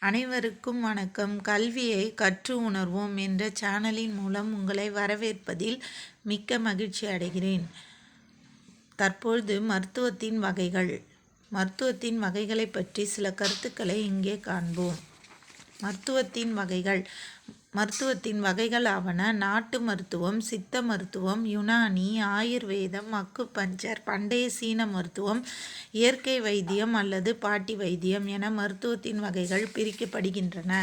அனைவருக்கும் வணக்கம். கல்வியை கற்று உணர்வோம் என்ற சேனலின் மூலம் உங்களை வரவேற்பதில் மிக்க மகிழ்ச்சி அடைகிறேன். தற்பொழுது மருத்துவத்தின் வகைகளை பற்றி சில கருத்துக்களை இங்கே காண்போம். மருத்துவத்தின் வகைகள் ஆவன: நாட்டு மருத்துவம், சித்த மருத்துவம், யுனானி, ஆயுர்வேதம், அக்குபஞ்சர், பண்டைய சீன மருத்துவம், இயற்கை வைத்தியம் அல்லது பாட்டி வைத்தியம் என மருத்துவத்தின் வகைகள் பிரிக்கப்படுகின்றன.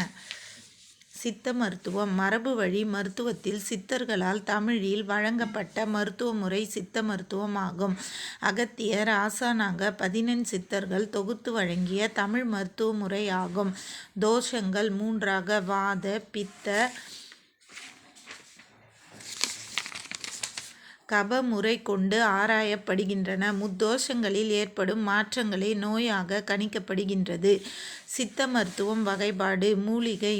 சித்த மருத்துவம்: மரபு வழி மருத்துவத்தில் சித்தர்களால் தமிழில் வழங்கப்பட்ட மருத்துவ முறை சித்த மருத்துவம் ஆகும். அகத்தியர் ஆசானாக 14 சித்தர்கள் தொகுத்து வழங்கிய தமிழ் மருத்துவ முறை ஆகும். தோஷங்கள் 3 வாத, பித்த, கப முறை கொண்டு ஆராயப்படுகின்றன. முத்தோஷங்களில் ஏற்படும் மாற்றங்களே நோயாக கணிக்கப்படுகின்றது. சித்த மருத்துவம் வகைப்பாடு: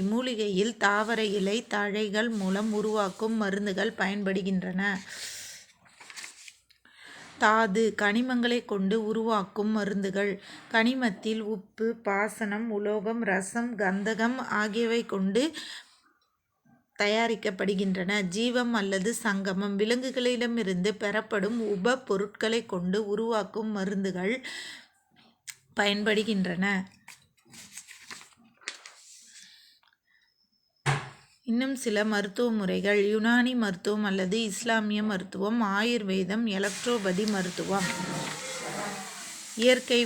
மூலிகையில் தாவர இலை, தழைகள் மூலம் உருவாக்கும் மருந்துகள் பயன்படுகின்றன. தாது: கனிமங்களை கொண்டு உருவாக்கும் மருந்துகள். கனிமத்தில் உப்பு, பாசனம், உலோகம், ரசம், கந்தகம் ஆகியவை கொண்டு தயாரிக்கப்படுகின்றன. ஜீவம் அல்லது சங்கமம்: விலங்குகளிடமிருந்து பெறப்படும் உப பொருட்களை கொண்டு உருவாக்கும் மருந்துகள் பயன்படுகின்றன. இன்னும் சில மருத்துவ முறைகள்: யுனானி மருத்துவம் அல்லது இஸ்லாமிய மருத்துவம், ஆயுர்வேதம், எலக்ட்ரோபதி மருத்துவம். இயற்கை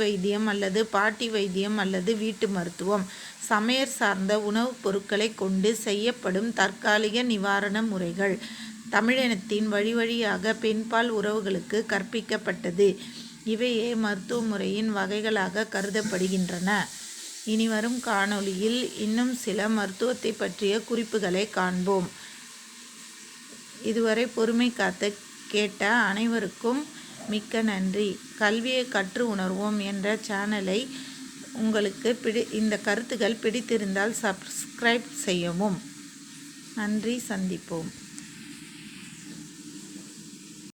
வைத்தியம் அல்லது பாட்டி வைத்தியம் அல்லது வீட்டு மருத்துவம். சமையல் சார்ந்த உணவுப் பொருட்களை கொண்டு செய்யப்படும் தற்காலிக நிவாரண முறைகள். தமிழினத்தின் வழியாக பெண்பால் உறவுகளுக்கு கற்பிக்கப்பட்டது. இவையே மருத்துவ முறையின் வகைகளாக கருதப்படுகின்றன. இனிவரும் காணொளியில் இன்னும் சில மருத்துவத்தை பற்றிய குறிப்புகளை காண்போம். இதுவரை பொறுமை காத்து கேட்ட அனைவருக்கும் மிக்க நன்றி. கல்வியை கற்று உணர்வோம் என்ற சேனலை உங்களுக்கு இந்த கருத்துக்கள் பிடித்திருந்தால் சப்ஸ்கிரைப் செய்யவும். நன்றி. சந்திப்போம்.